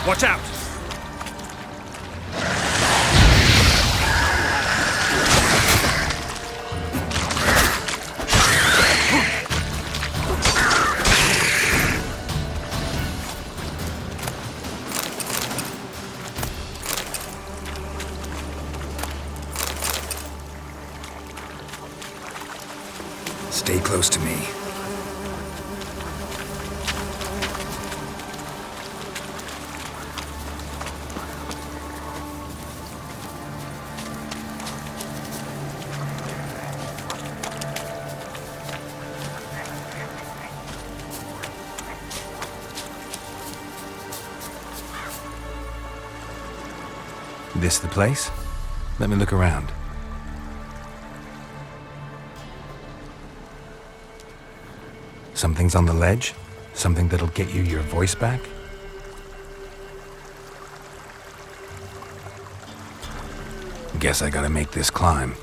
Watch out! Stay close to me. This the place? Let me look around. Something's on the ledge? Something that'll get you your voice back? Guess I gotta make this climb.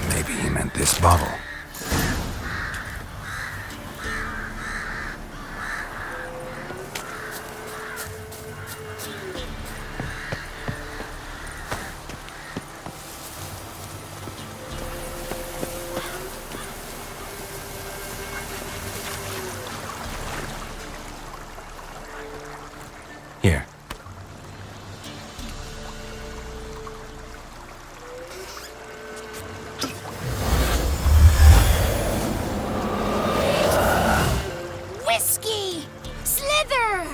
Maybe he meant this bottle. Here. Whiskey! Slither!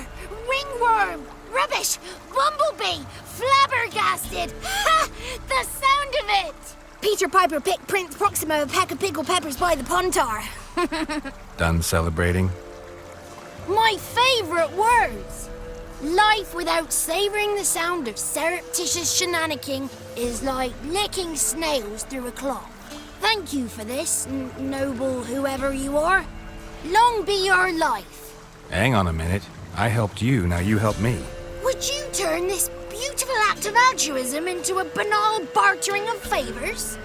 Ringworm! Rubbish! Bumblebee! Flabbergasted! Ha! The sound of it! Peter Piper picked Prince Proxima a pack of pickled peppers by the Pontar. Done celebrating? My favourite words! Life without savouring the sound of surreptitious shenanigans is like licking snails through a cloth. Thank you for this, noble whoever you are. Long be your life. Hang on a minute. I helped you, now you help me. Would you turn this beautiful act of altruism into a banal bartering of favours?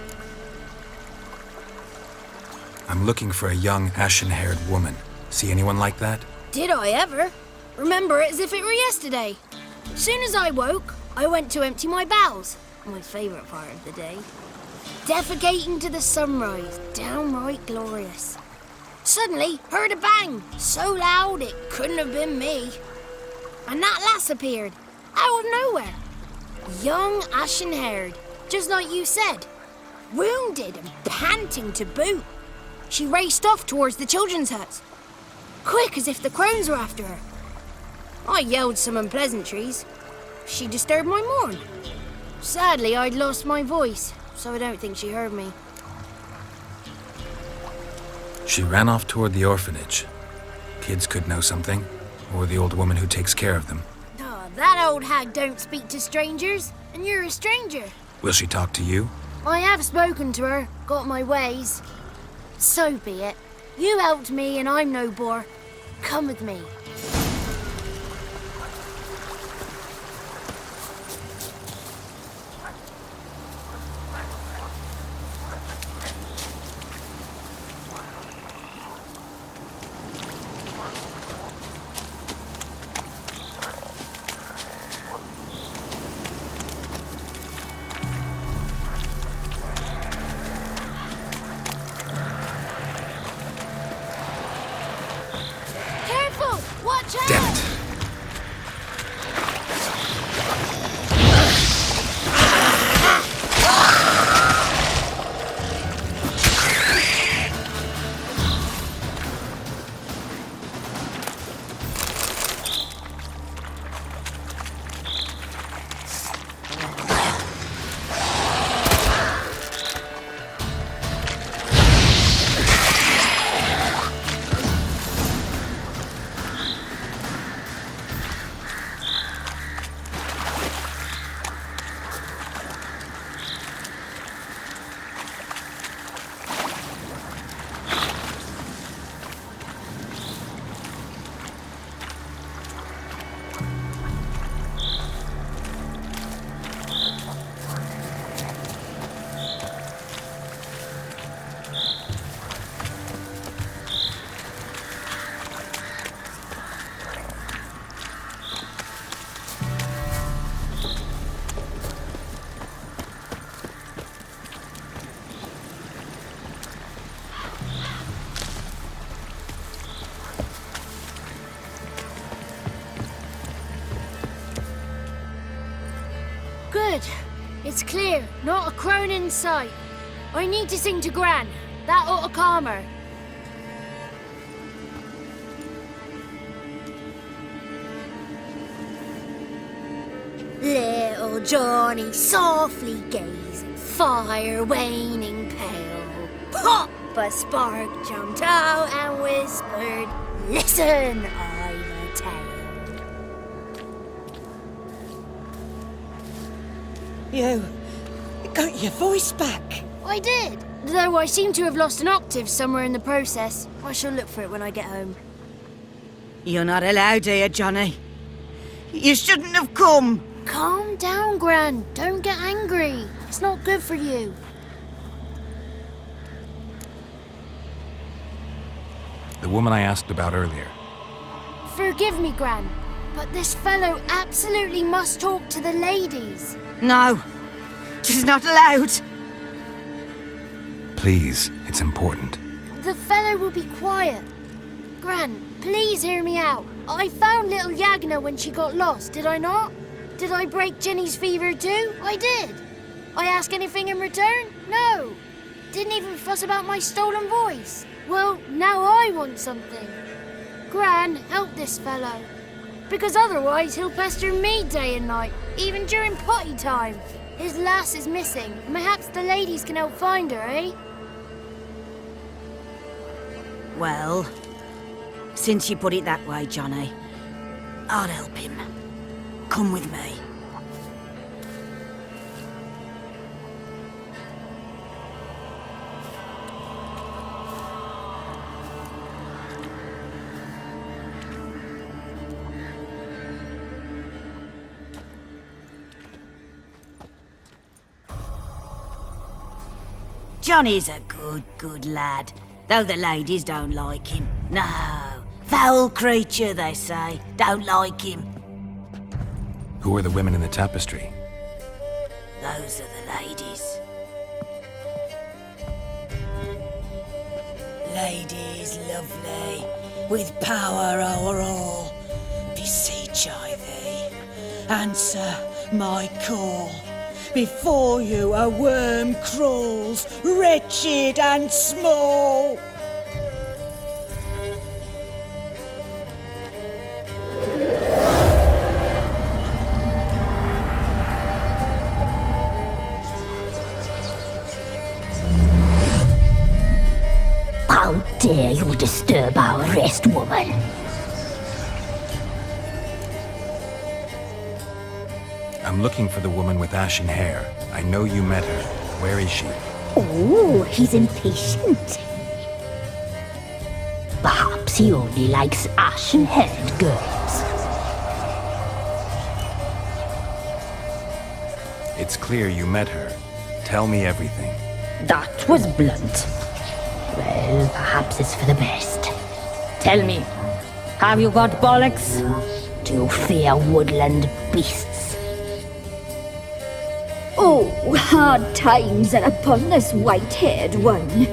I'm looking for a young, ashen-haired woman. See anyone like that? Did I ever? Remember it as if it were yesterday. As soon as I woke, I went to empty my bowels. My favourite part of the day. Defecating to the sunrise, downright glorious. Suddenly, heard a bang, so loud it couldn't have been me. And that lass appeared, out of nowhere. Young, ashen-haired, just like you said. Wounded and panting to boot. She raced off towards the children's huts. Quick as if the crones were after her. I yelled some unpleasantries. She disturbed my morn. Sadly, I'd lost my voice, so I don't think she heard me. She ran off toward the orphanage. Kids could know something, or the old woman who takes care of them. Oh, that old hag don't speak to strangers, and you're a stranger. Will she talk to you? I have spoken to her, got my ways. So be it. You helped me and I'm no bore. Come with me. Good. It's clear. Not a crone in sight. I need to sing to Gran. That ought to calm her. Little Johnny softly gazing, fire waning pale. Pop! A spark jumped out and whispered, "Listen, I've a tale." You got your voice back. I did, though I seem to have lost an octave somewhere in the process. I shall look for it when I get home. You're not allowed here, Johnny. You shouldn't have come. Calm down, Gran. Don't get angry. It's not good for you. The woman I asked about earlier. Forgive me, Gran, but this fellow absolutely must talk to the ladies. No, she's not allowed. Please, it's important. The fellow will be quiet. Gran, please hear me out. I found little Yagna when she got lost, did I not? Did I break Jenny's fever too? I did. I ask anything in return? No. Didn't even fuss about my stolen voice. Well, now I want something. Gran, help this fellow. Because otherwise he'll pester me day and night, even during potty time. His lass is missing. Perhaps the ladies can help find her, eh? Well, since you put it that way, Johnny, I'll help him. Come with me. Johnny's a good lad, though the ladies don't like him. No, foul creature, they say. Don't like him. Who are the women in the tapestry? Those are the ladies. Ladies lovely, with power o'er all, beseech I thee, answer my call. Before you a worm crawls, wretched and small. How dare you disturb our rest, woman? I'm looking for the woman with ashen hair. I know you met her. Where is she? Oh, he's impatient. Perhaps he only likes ashen-haired girls. It's clear you met her. Tell me everything. That was blunt. Well, perhaps it's for the best. Tell me, have you got bollocks? Do you fear woodland beasts? Oh, hard times are upon us, white-haired one.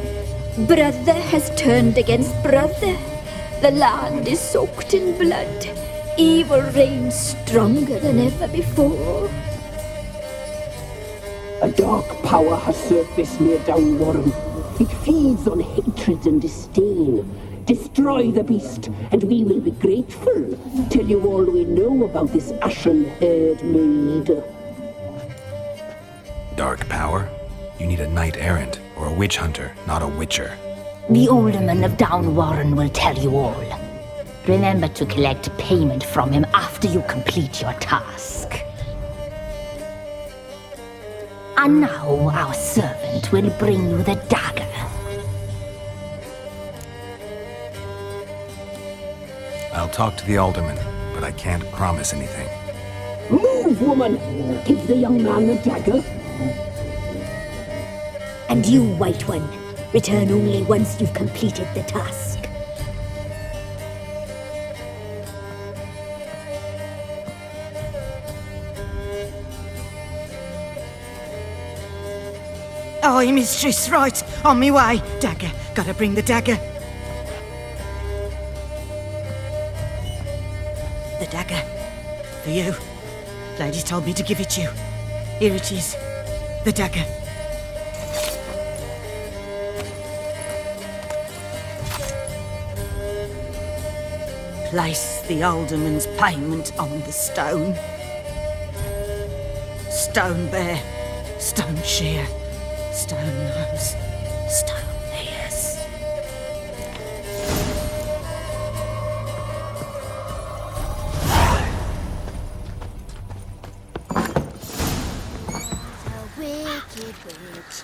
Brother has turned against brother. The land is soaked in blood. Evil reigns stronger than ever before. A dark power has surfaced near Downwarren. It feeds on hatred and disdain. Destroy the beast, and we will be grateful. Tell you all we know about this ashen-haired maid. Dark power? You need a knight-errant or a witch hunter, not a witcher. The alderman of Downwarren will tell you all. Remember to collect payment from him after you complete your task. And now our servant will bring you the dagger. I'll talk to the alderman, but I can't promise anything. Move, woman! Give the young man the dagger. And you, White One, return only once you've completed the task. Aye, mistress, right. On me way. Dagger. Gotta bring the dagger. The dagger. For you. Ladies told me to give it you. Here it is. The dagger. Place the alderman's payment on the stone. Stone bear, stone shear, stone nose, stone ears. The wicked witch.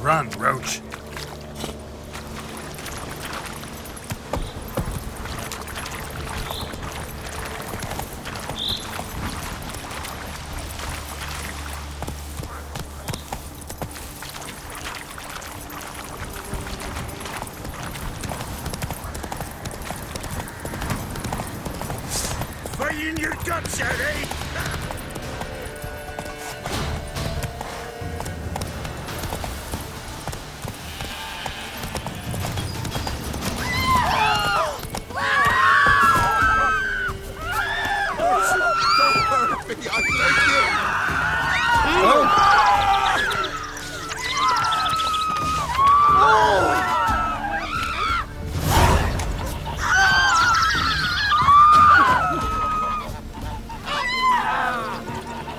Run, Roach. Fight in your guts out, eh?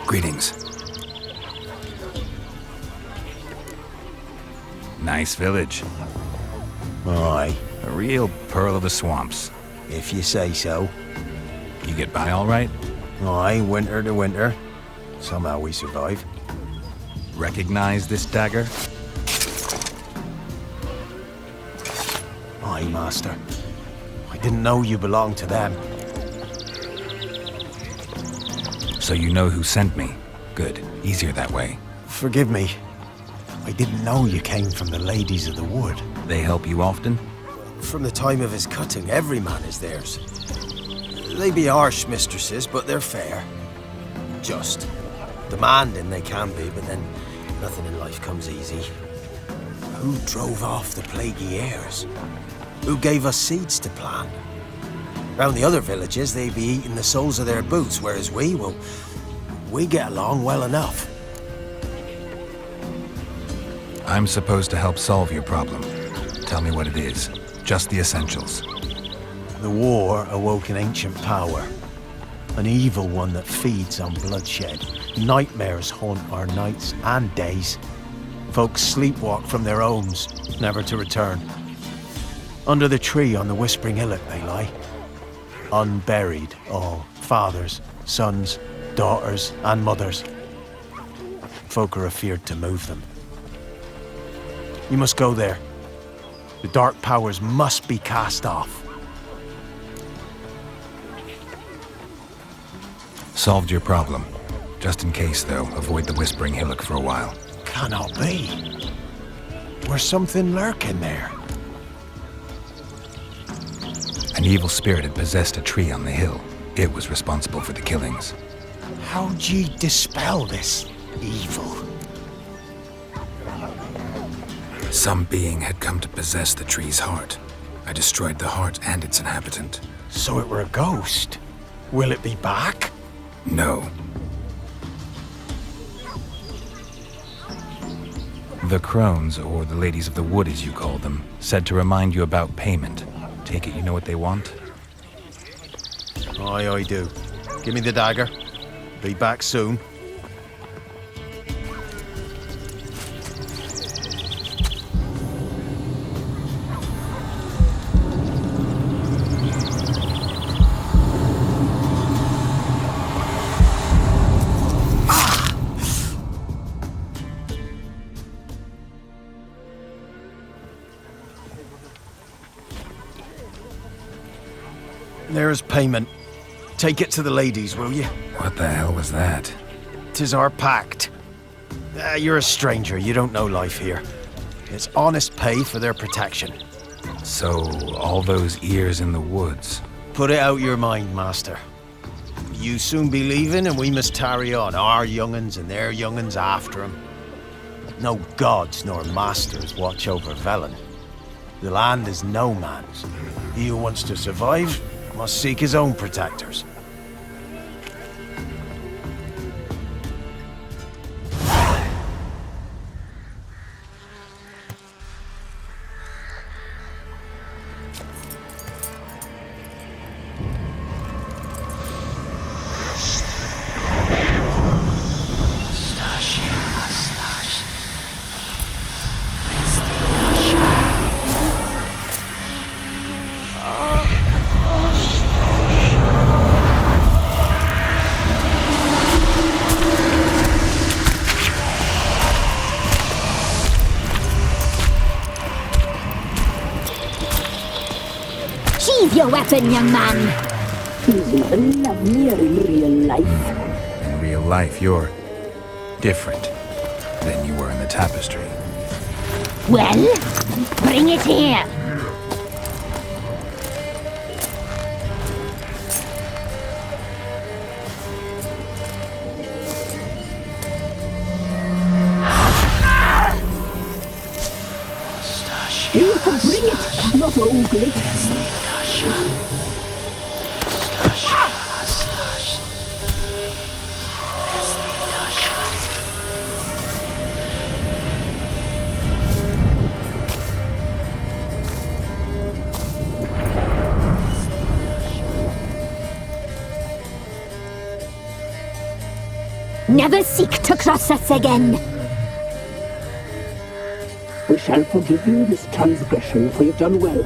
Greetings. Nice village. Aye, A real pearl of the swamps. if you say so. You get by all right? Aye, winter to winter. Somehow we survive. Recognize this dagger? Aye, master. I didn't know you belonged to them. So you know who sent me. Good. Easier that way. Forgive me. I didn't know you came from the Ladies of the Wood. They help you often? From the time of his cutting, every man is theirs. They be harsh mistresses, but they're fair. Just. Demanding they can be, but then nothing in life comes easy. Who drove off the plaguey heirs? Who gave us seeds to plant? Round the other villages, they be eating the soles of their boots, whereas we get along well enough. I'm supposed to help solve your problem. Tell me what it is. Just the essentials. The war awoke an ancient power. An evil one that feeds on bloodshed. Nightmares haunt our nights and days. Folks sleepwalk from their homes, never to return. Under the tree on the Whispering Hillock they lie. Unburied all, fathers, sons, daughters and mothers. Folk are afeared to move them. You must go there. The dark powers must be cast off. Solved your problem. Just in case, though, avoid the Whispering Hillock for a while. Cannot be. There's something lurking there. An evil spirit had possessed a tree on the hill. It was responsible for the killings. How'd ye dispel this evil? Some being had come to possess the tree's heart. I destroyed the heart and its inhabitant. So it were a ghost. Will it be back? No. The crones, or the Ladies of the Wood as you call them, said to remind you about payment. Take it you know what they want? Aye, I do. Give me the dagger. Be back soon. There's payment. Take it to the ladies, will you? What the hell was that? 'Tis our pact. You're a stranger, you don't know life here. It's honest pay for their protection. So, all those ears in the woods. Put it out your mind, master. You soon be leaving and we must tarry on, our young'uns and their young'uns after 'em. No gods nor masters watch over Velen. The land is no man's. He who wants to survive must seek his own protectors. Sheathe your weapon, young man. He's even lovelier in real life. In real life, you're different than you were in the tapestry. Well, bring it here. You can bring it, not ugly. Never seek to cross us again. We shall forgive you this transgression, for you've done well.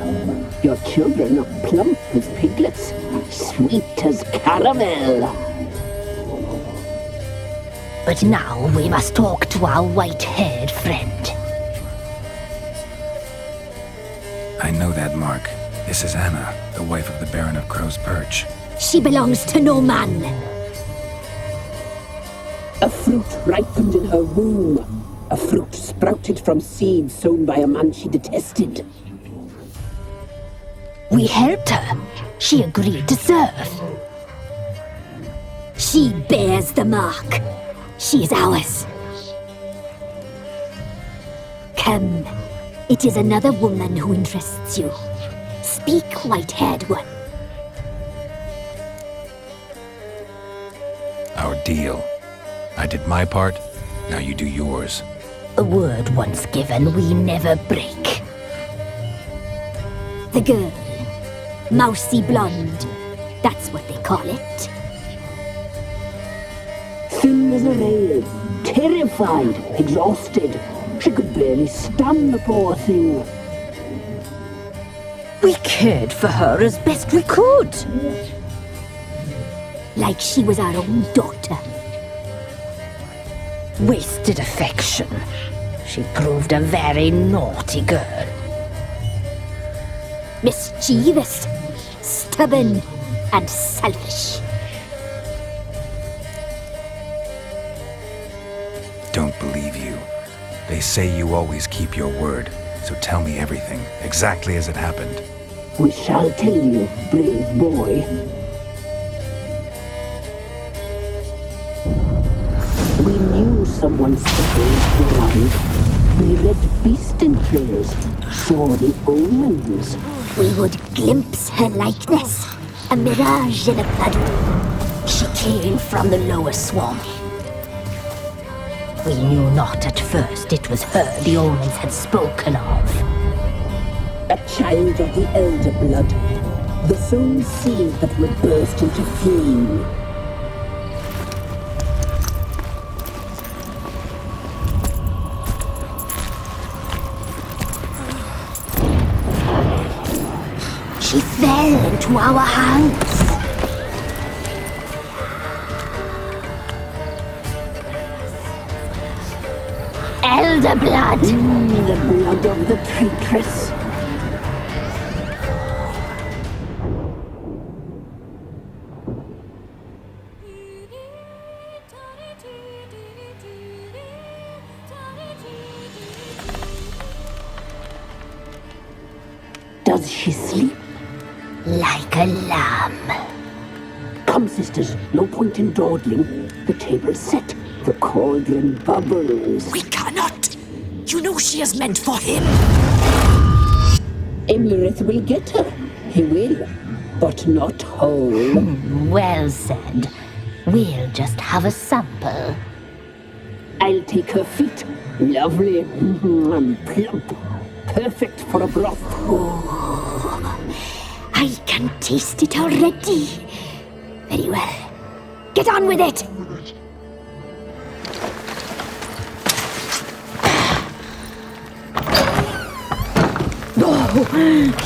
Your children are plump as piglets, sweet as caramel. But now we must talk to our white-haired friend. I know that mark. This is Anna, the wife of the Baron of Crow's Perch. She belongs to no man. A fruit ripened in her womb. A fruit sprouted from seeds sown by a man she detested. We helped her. She agreed to serve. She bears the mark. She is ours. Come. It is another woman who interests you. Speak, white-haired one. Our deal. I did my part, now you do yours. A word once given, we never break. The girl. Mousy blonde. That's what they call it. Thin as a rail, terrified, exhausted. She could barely stand, the poor thing. We cared for her as best we could. Like she was our own daughter. Wasted affection. She proved a very naughty girl. Mischievous, stubborn, and selfish. Don't believe you. They say you always keep your word, so tell me everything, exactly as it happened. We shall tell you, brave boy. We knew someone special was around. We read beast enclosures, saw the omens. We would glimpse her likeness, a mirage in a puddle. She came from the lower swamp. We knew not at first it was her the omens had spoken of. A child of the elder blood, the sown seed that would burst into flame. She fell into our hands. Elder blood! The blood of the traitress. Does she sleep? Like a lamb. Come, sisters, no point in dawdling. The table's set. The cauldron bubbles. We cannot. You know she is meant for him. Emlyrith will get her. He will. But not whole. Well said. We'll just have a sample. I'll take her feet. Lovely. And plump. Perfect for a broth. I can taste it already. Very well. Get on with it!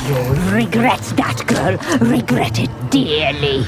You'll regret that, girl. Regret it dearly.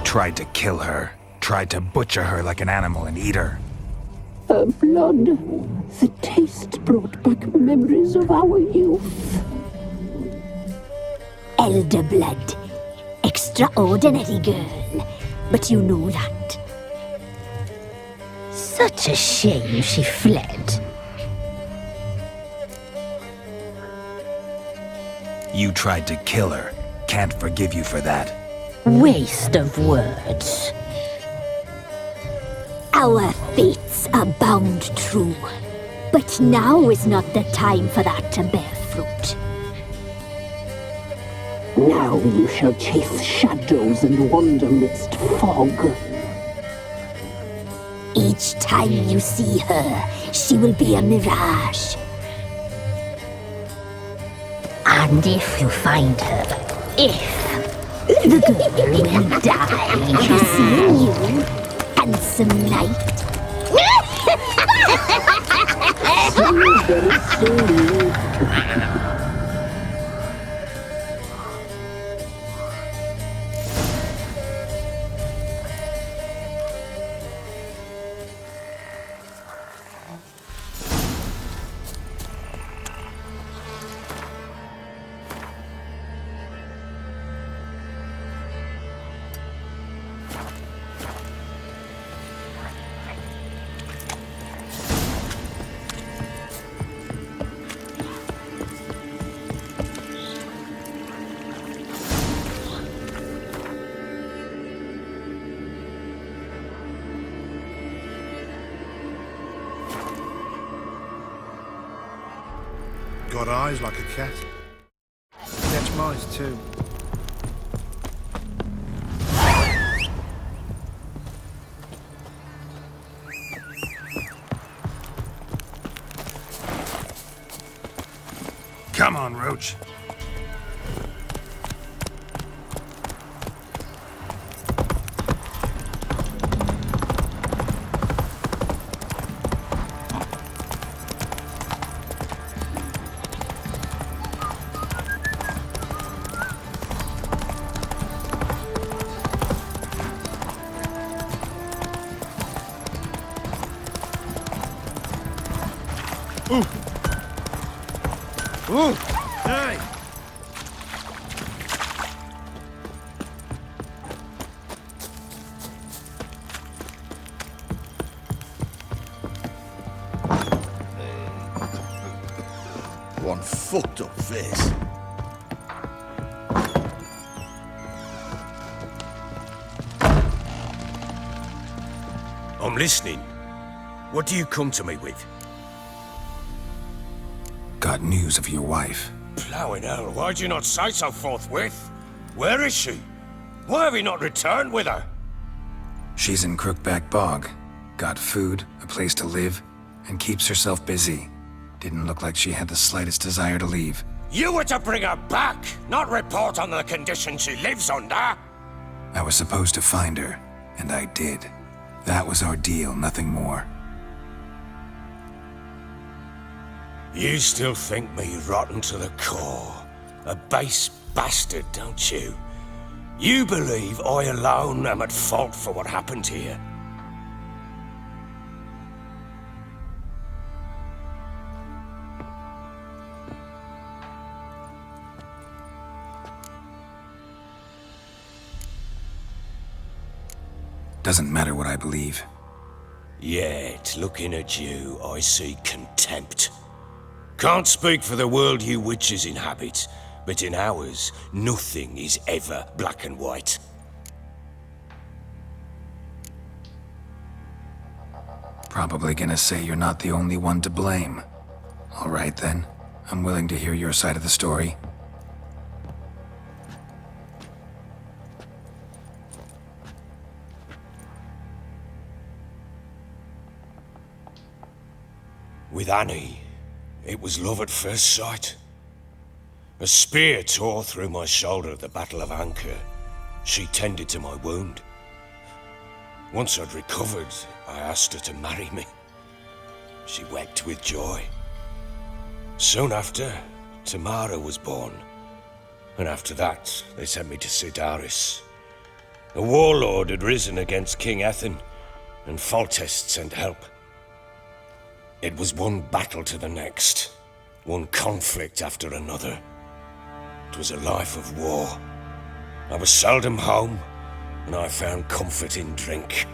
Tried to kill her. Tried to butcher her like an animal and eat her. Her blood. The taste brought back memories of our youth. Elder blood. Extraordinary girl. But you know that. Such a shame she fled. You tried to kill her. Can't forgive you for that. Waste of words. Our fates are bound true. But now is not the time for that to bear fruit. Now you shall chase shadows and wander midst fog. Each time you see her, she will be a mirage. And if you find her, the girl will die. Seeing you, handsome knight. got eyes like a cat. Catch mice too. Come on, Roach. Ooh! Hey! One fucked up face. I'm listening. What do you come to me with? Got news of your wife. Plowing hell, why'd you not say so forthwith? Where is she? Why have you not returned with her? She's in Crookback Bog. Got food, a place to live, and keeps herself busy. Didn't look like she had the slightest desire to leave. You were to bring her back, not report on the conditions she lives under. I was supposed to find her, and I did. That was our deal, nothing more. You still think me rotten to the core. A base bastard, don't you? You believe I alone am at fault for what happened here. Doesn't matter what I believe. Yet, looking at you, I see contempt. Can't speak for the world you witches inhabit, but in ours, nothing is ever black and white. Probably gonna say you're not the only one to blame. All right then, I'm willing to hear your side of the story. With Annie, it was love at first sight. A spear tore through my shoulder at the Battle of Anchor. She tended to my wound. Once I'd recovered, I asked her to marry me. She wept with joy. Soon after, Tamara was born. And after that, they sent me to Sidaris. A warlord had risen against King Ethan, and Foltest sent help. It was one battle to the next, one conflict after another. It was a life of war. I was seldom home, and I found comfort in drink.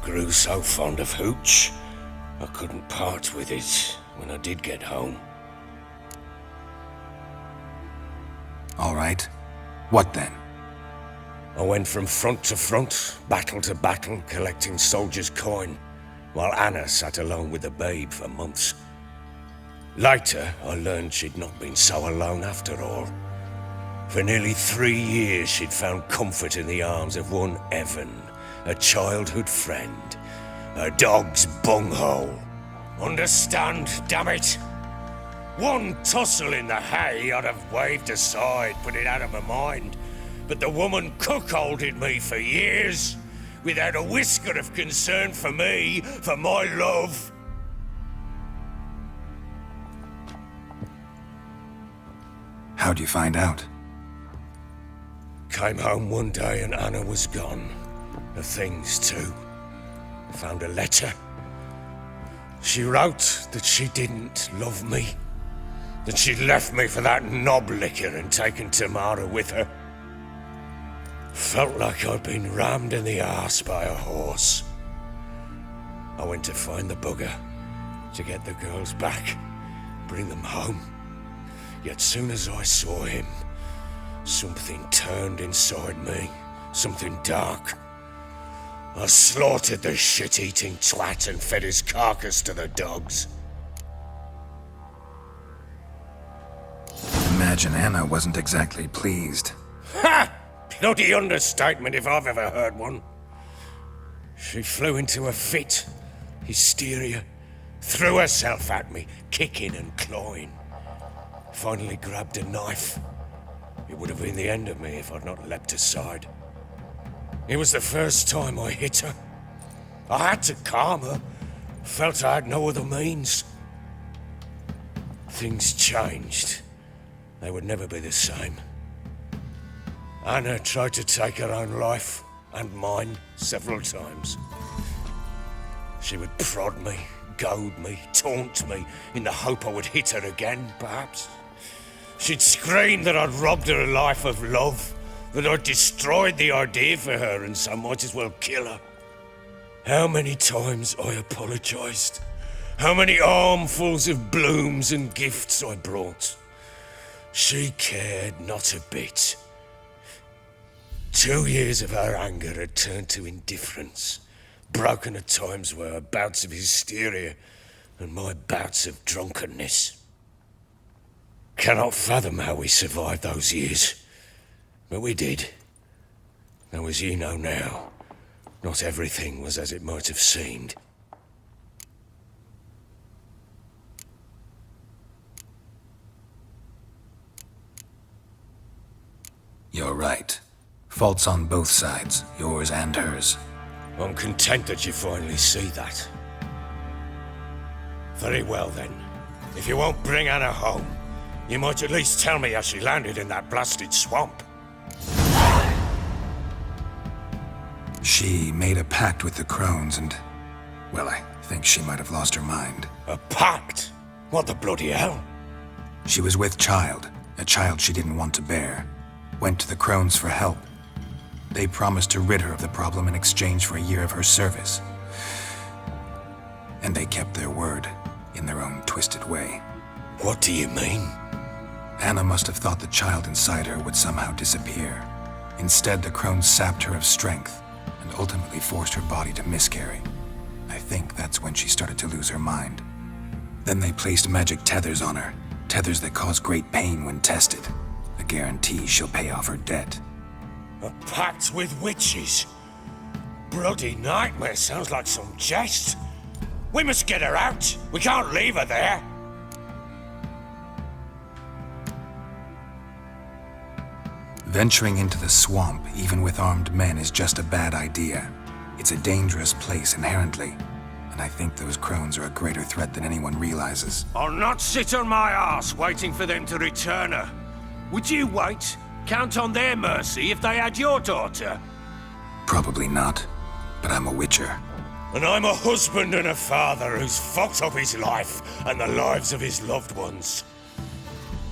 Grew so fond of hooch, I couldn't part with it when I did get home. All right. What then? I went from front to front, battle to battle, collecting soldiers' coin, while Anna sat alone with the babe for months. Later, I learned she'd not been so alone after all. For nearly 3 years, she'd found comfort in the arms of one Evan, a childhood friend, a dog's bunghole. Understand, damn it? One tussle in the hay I'd have waved aside, put it out of my mind, but the woman cuckolded me for years, without a whisker of concern for me, for my love. How'd you find out? Came home one day and Anna was gone. The things too. Found a letter. She wrote that she didn't love me. That she'd left me for that knob licker and taken Tamara with her. Felt like I'd been rammed in the arse by a horse. I went to find the bugger, to get the girls back, bring them home. Yet soon as I saw him, something turned inside me, something dark. I slaughtered the shit-eating twat and fed his carcass to the dogs. imagine Anna wasn't exactly pleased. Ha! Bloody understatement if I've ever heard one. She flew into a fit, hysteria, threw herself at me, kicking and clawing. Finally grabbed a knife. It would have been the end of me if I'd not leapt aside. It was the first time I hit her. I had to calm her. Felt I had no other means. Things changed. They would never be the same. Anna tried to take her own life, and mine, several times. She would prod me, goad me, taunt me, in the hope I would hit her again, perhaps. She'd scream that I'd robbed her a life of love, that I'd destroyed the idea for her, and so might as well kill her. How many times I apologized. How many armfuls of blooms and gifts I brought. She cared not a bit. 2 years of her anger had turned to indifference, broken at times were her bouts of hysteria and my bouts of drunkenness. Cannot fathom how we survived those years, but we did. Though as you know now, not everything was as it might have seemed. You're right. Faults on both sides, yours and hers. I'm content that you finally see that. Very well then. If you won't bring Anna home, you might at least tell me how she landed in that blasted swamp. She made a pact with the crones and... well, I think she might have lost her mind. A pact? What the bloody hell? She was with child, a child she didn't want to bear. Went to the crones for help. They promised to rid her of the problem in exchange for a year of her service. And they kept their word, in their own twisted way. What do you mean? Anna must have thought the child inside her would somehow disappear. Instead, the crones sapped her of strength, and ultimately forced her body to miscarry. I think that's when she started to lose her mind. Then they placed magic tethers on her, tethers that cause great pain when tested. A guarantee she'll pay off her debt. A pact with witches? Bloody nightmare, sounds like some jest. We must get her out. We can't leave her there. Venturing into the swamp, even with armed men, is just a bad idea. It's a dangerous place inherently, and I think those crones are a greater threat than anyone realizes. I'll not sit on my arse waiting for them to return her. Would you wait? Count on their mercy if they had your daughter? Probably not, but I'm a witcher. And I'm a husband and a father who's fucked up his life and the lives of his loved ones.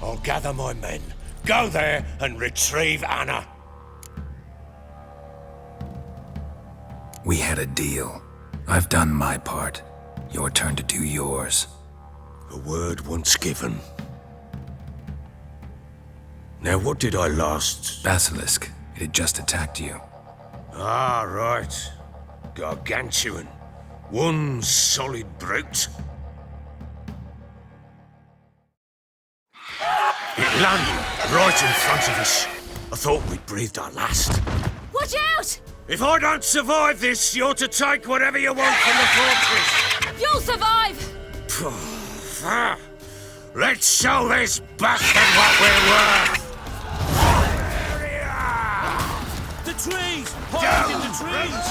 I'll gather my men, go there and retrieve Anna. We had a deal. I've done my part. Your turn to do yours. A word once given. Now, what did I last... Basilisk. It had just attacked you. Ah, right. Gargantuan. One solid brute. It landed right in front of us. I thought we'd breathed our last. Watch out! If I don't survive this, you're to take whatever you want from the fortress. You'll survive! Let's show this bastard what we're worth! The trees! Hide in the trees!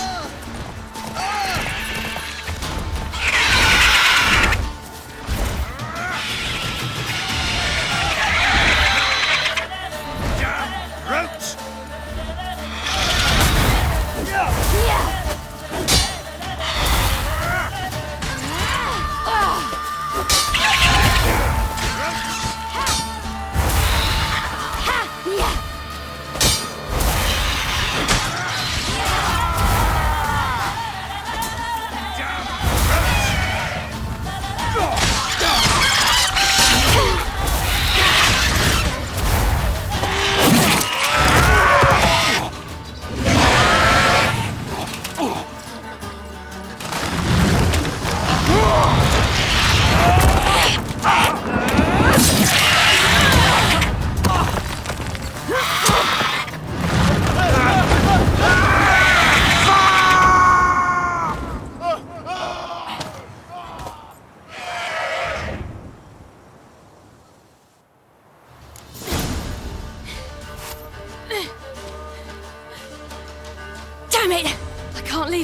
Roots!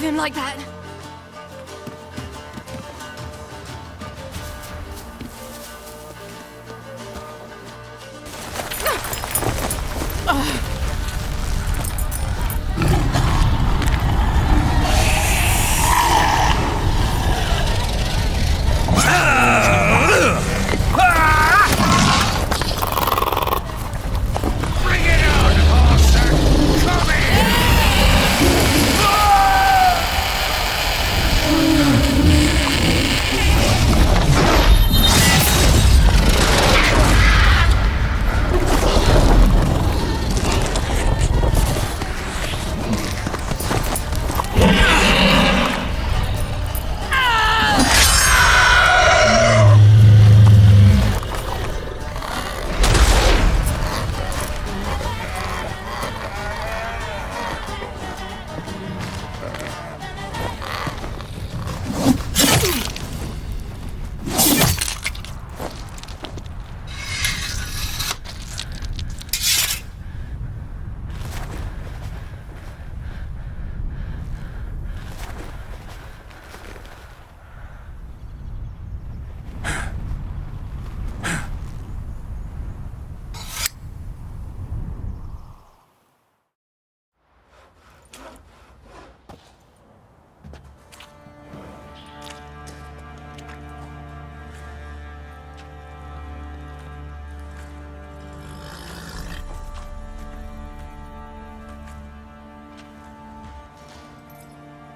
leave him like that.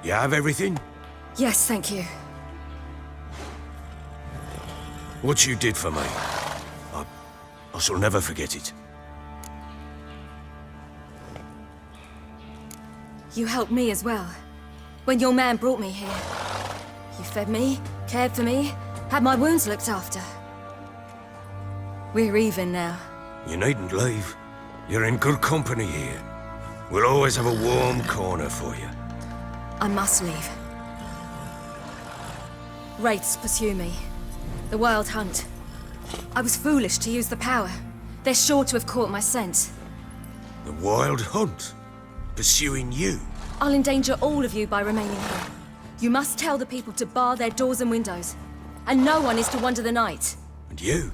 You have everything? Yes, thank you. What you did for me, I shall never forget it. You helped me as well. When your man brought me here. You fed me, cared for me, had my wounds looked after. We're even now. You needn't leave. You're in good company here. We'll always have a warm corner for you. I must leave. Wraiths pursue me. The Wild Hunt. I was foolish to use the power. They're sure to have caught my scent. The Wild Hunt? Pursuing you? I'll endanger all of you by remaining here. You must tell the people to bar their doors and windows. And no one is to wander the night. And you?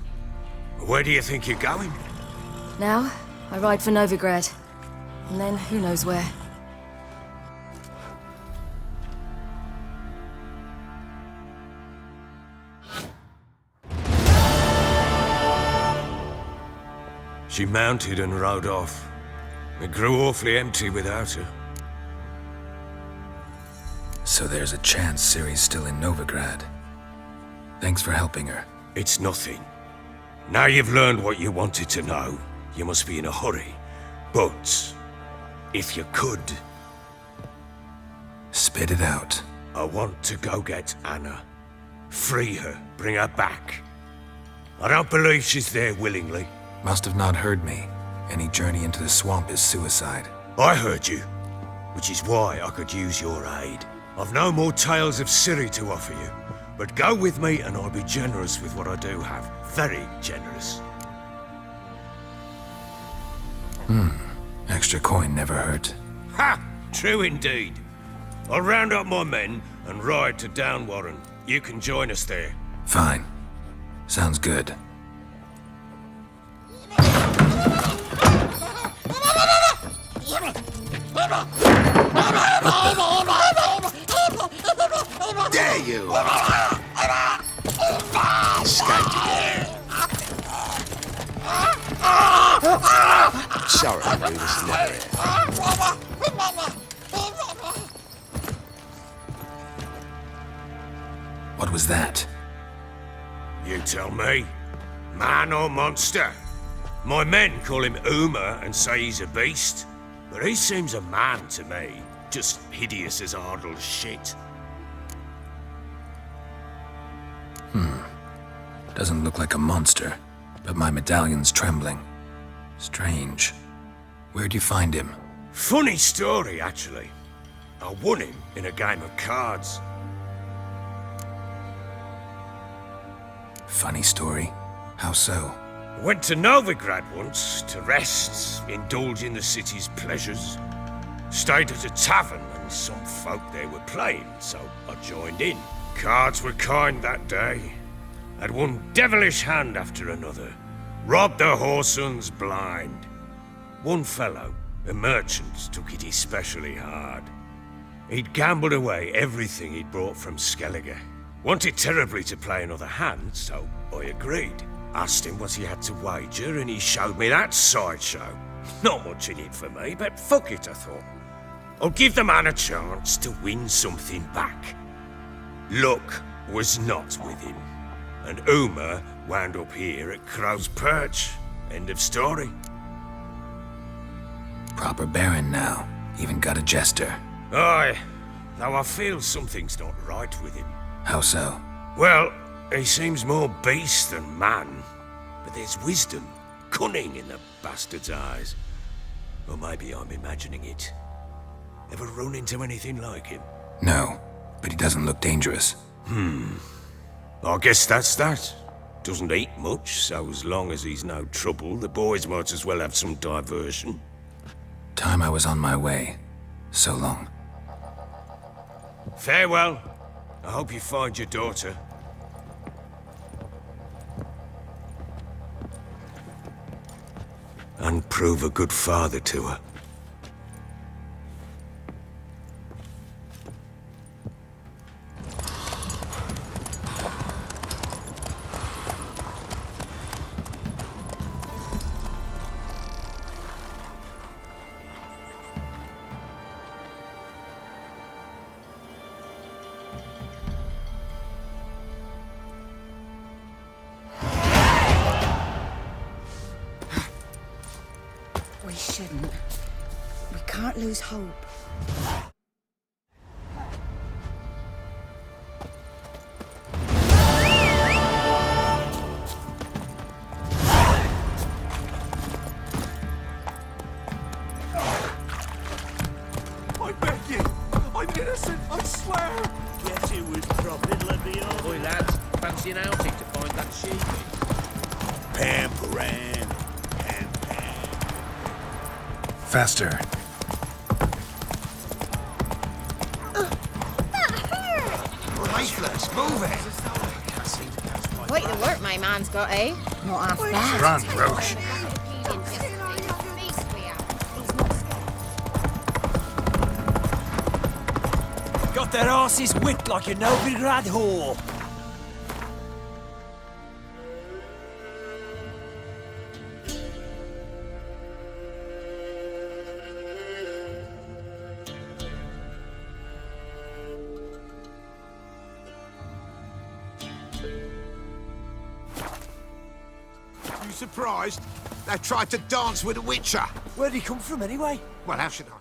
Where do you think you're going? Now, I ride for Novigrad. And then, who knows where. She mounted and rode off. It grew awfully empty without her. So there's a chance Ciri's still in Novigrad. Thanks for helping her. It's nothing. Now you've learned what you wanted to know, you must be in a hurry. But, if you could... Spit it out. I want to go get Anna. Free her, bring her back. I don't believe she's there willingly. Must have not heard me. Any journey into the swamp is suicide. I heard you, which is why I could use your aid. I've no more tales of Ciri to offer you, but go with me and I'll be generous with what I do have. Very generous. Extra coin never hurt. Ha! True indeed. I'll round up my men and ride to Downwarren. You can join us there. Fine. Sounds good. There you are! Escaped again. Sorry, we was never here. What was that? You tell me. Man or monster? My men call him Uma and say he's a beast, but he seems a man to me. Just hideous as Ardle's shit. Doesn't look like a monster, but my medallion's trembling. Strange. Where'd you find him? Funny story, actually. I won him in a game of cards. Funny story? How so? I went to Novigrad once to rest, indulge in the city's pleasures. Stayed at a tavern and some folk there were playing, so I joined in. Cards were kind that day. Had one devilish hand after another. Robbed the whoresun's blind. One fellow, a merchant, took it especially hard. He'd gambled away everything he'd brought from Skellige. Wanted terribly to play another hand, so I agreed. Asked him what he had to wager, and he showed me that sideshow. Not much in it for me, but fuck it, I thought. I'll give the man a chance to win something back. Luck was not with him, and Uma wound up here at Crow's Perch. End of story. Proper baron now. Even got a jester. Aye, though I feel something's not right with him. How so? Well, he seems more beast than man, but there's wisdom, cunning in the bastard's eyes. Or maybe I'm imagining it. Ever run into anything like him? No, but he doesn't look dangerous. I guess that's that. Doesn't eat much, so as long as he's no trouble, the boys might as well have some diversion. Time I was on my way. So long. Farewell. I hope you find your daughter. And prove a good father to her. We shouldn't. We can't lose hope. I beg you! I'm innocent, I swear! Yes, it was dropping, let me on. Boy, lads, fancy an outing to find that sheep. Pam, Paran. Faster. Lifeless, move it! Quite the work my man's got, eh? Not half bad. Run, Roche. Got their asses whipped like a Novigrad whore. You surprised? They tried to dance with a witcher. Where'd he come from, anyway? Well, how should I